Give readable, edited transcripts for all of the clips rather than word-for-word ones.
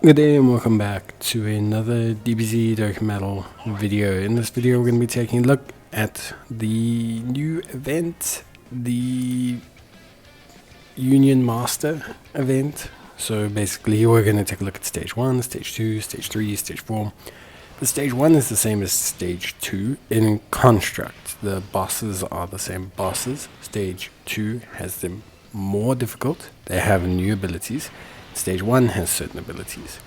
Good day and welcome back to another DBZ Dokkan Battle video. In this video we're going to be taking a look at the new event, the Union Master event. So basically we're going to take a look at Stage 1, Stage 2, Stage 3, Stage 4. The Stage 1 is the same as Stage 2 in construct. The bosses are the same bosses. Stage 2 has them more difficult. They have new abilities. Stage 1 has certain abilities.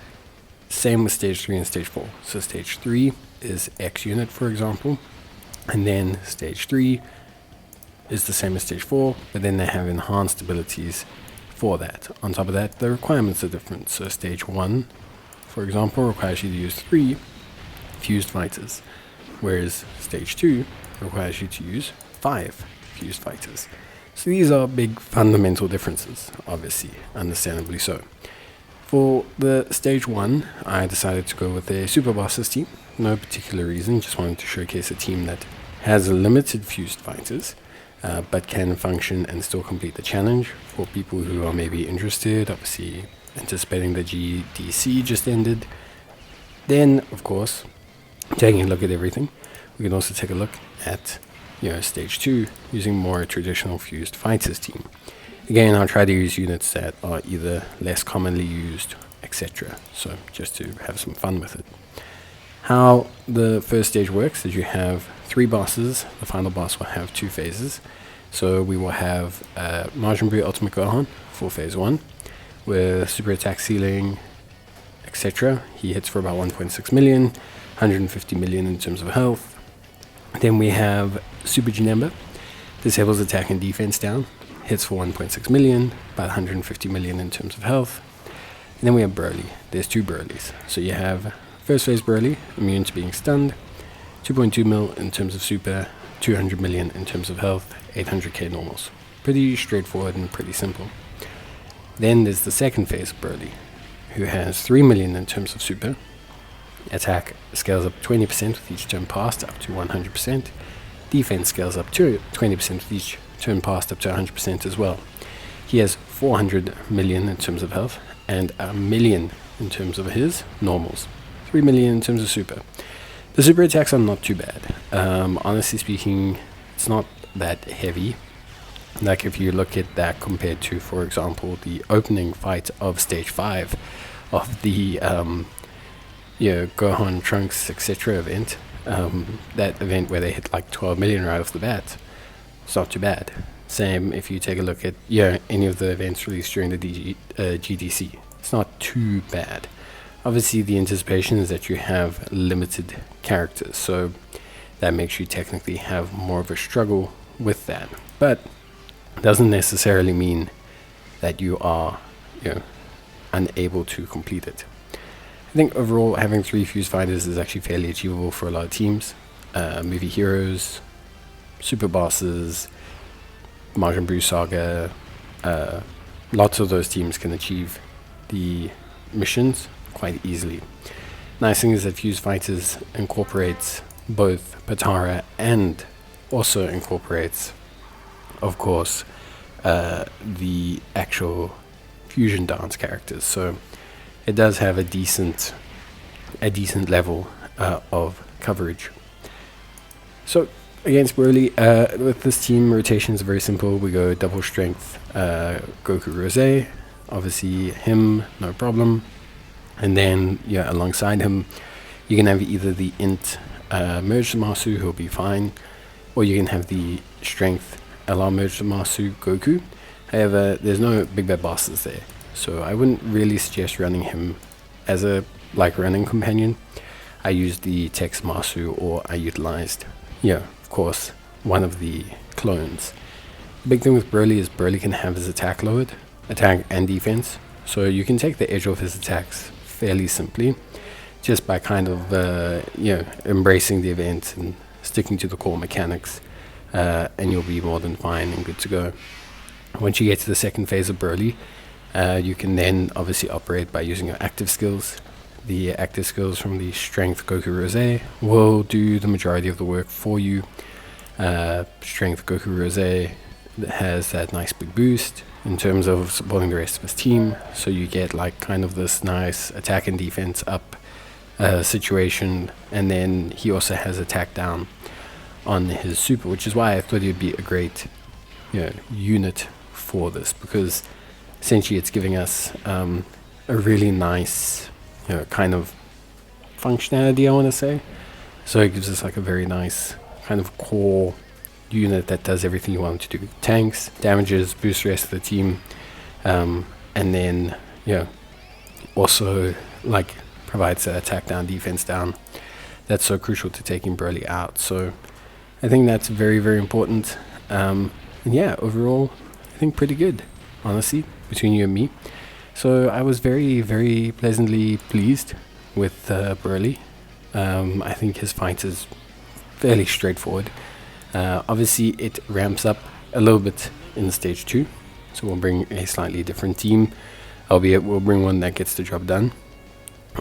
Same with Stage 3 and Stage 4. So Stage 3 is X unit, for example. And then Stage 3 is the same as Stage 4, but then they have enhanced abilities for that. On top of that, the requirements are different. So Stage 1, for example, requires you to use 3 fused fighters, whereas Stage 2 requires you to use 5 fused fighters. So these are big fundamental differences, obviously, understandably so. For the Stage 1, I decided to go with a Super Bosses team. No particular reason, just wanted to showcase a team that has limited fused fighters, but can function and still complete the challenge for people who are maybe interested, obviously anticipating the GDC just ended. Then, of course, taking a look at everything, we can also take a look at Stage 2 using more traditional fused fighters team. Again, I'll try to use units that are either less commonly used, etc. So just to have some fun with it. How the first stage works is you have 3 bosses. The final boss will have 2 phases. So we will have Majin Buu Ultimate Gohan for phase 1 with super attack ceiling, etc. He hits for about 1.6 million, 150 million in terms of health. Then we have Super Janemba, disables attack and defense down, hits for 1.6 million, about 150 million in terms of health. And then we have Broly. There's 2 Broly's. So you have first phase Broly, immune to being stunned, 2.2 mil in terms of super, 200 million in terms of health, 800k normals. Pretty straightforward and pretty simple. Then there's the second phase Broly, who has 3 million in terms of super. Attack scales up 20% with each turn passed up to 100%. Defense scales up to 20% with each turn passed up to 100% as well. He has 400 million in terms of health and 1 million in terms of his normals. 3 million in terms of super. The super attacks are not too bad. Honestly speaking, it's not that heavy. Like if you look at that compared to, for example, the opening fight of Stage 5 of the Gohan, Trunks, etc. event, that event where they hit like 12 million right off the bat, it's not too bad. Same if you take a look at any of the events released during the GDC, it's not too bad. Obviously the anticipation is that you have limited characters, so that makes you technically have more of a struggle with that, but doesn't necessarily mean that you are unable to complete it. I think overall having 3 fused fighters is actually fairly achievable for a lot of teams. Movie heroes, super bosses, Majin Buu Saga, lots of those teams can achieve the missions quite easily. Nice thing is that fused fighters incorporates both Patara and also incorporates, of course, the actual fusion dance characters. So it does have a decent level of coverage. So against Broly, with this team, rotations are very simple. We go double strength Goku Rose, obviously him, no problem. And then alongside him, you can have either the Int Merged Masu, who'll be fine, or you can have the Strength LR Merged Masu Goku. However, there's no big bad bosses there. So I wouldn't really suggest running him as a running companion. I used the Tex Masu, or I utilized, of course, one of the clones. The big thing with Broly is Broly can have his attack lowered, attack and defense. So you can take the edge off his attacks fairly simply, just by kind of embracing the event and sticking to the core mechanics, and you'll be more than fine and good to go. Once you get to the second phase of Broly, you can then obviously operate by using your active skills. The active skills from the Strength Goku Rose will do the majority of the work for you. Strength Goku Rose has that nice big boost. in terms of supporting the rest of his team. So you get like kind of this nice attack and defense up situation, and then he also has attack down on his super, which is why I thought he'd be a great unit for this, because essentially it's giving us a really nice kind of functionality, I want to say. So it gives us like a very nice kind of core unit that does everything you want it to do. Tanks, damages, boosts the rest of the team, and then also like provides attack down, defense down. That's so crucial to taking Broly out. So I think that's very, very important. And yeah, overall I think pretty good, honestly, between you and me. So I was very, very pleasantly pleased with Broly. I think his fight is fairly straightforward. Obviously it ramps up a little bit in stage 2, so we'll bring a slightly different team, albeit we'll bring one that gets the job done.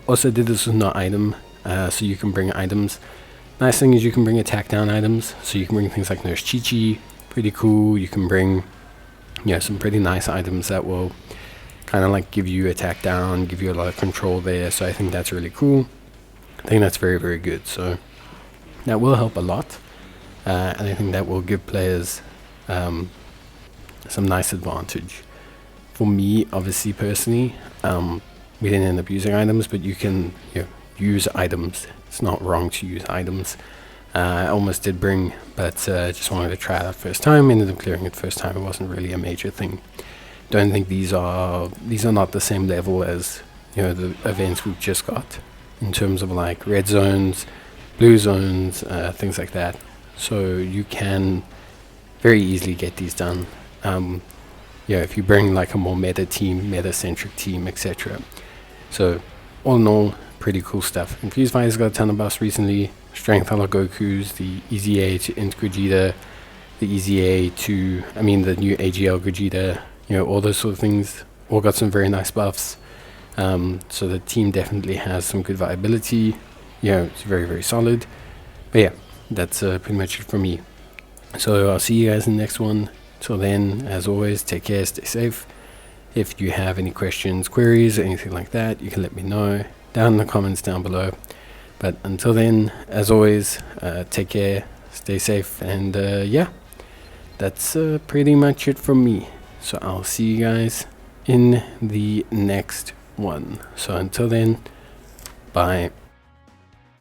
Also did this with no item, so you can bring items. Nice thing is you can bring attack down items, so you can bring things like Nurse Chi-Chi, pretty cool. You can bring some pretty nice items that will kind of like give you attack down, give you a lot of control there, so I think that's really cool. I think that's very, very good, so that will help a lot, and I think that will give players some nice advantage. For me, obviously, personally, we didn't end up using items, but you can use items. It's not wrong to use items. I almost did bring, but just wanted to try that first time. Ended up clearing it first time. It wasn't really a major thing. Don't think these are not the same level as the events we've just got in terms of like red zones, blue zones, things like that. So you can very easily get these done. If you bring like a more meta team, meta-centric team, etc. So all in all, pretty cool stuff. And Fuse Fighter's got a ton of buffs recently. Strength a la Goku's, the Easy A to Int Gogeta, the Easy A to, the new AGL Gogeta, all those sort of things, all got some very nice buffs. So the team definitely has some good viability. It's very, very solid. But yeah, that's pretty much it for me. So I'll see you guys in the next one. Till then, as always, take care, stay safe. If you have any questions, queries, or anything like that, you can let me know down in the comments down below. But until then, as always, take care, stay safe, and that's pretty much it from me. So I'll see you guys in the next one. So until then, bye.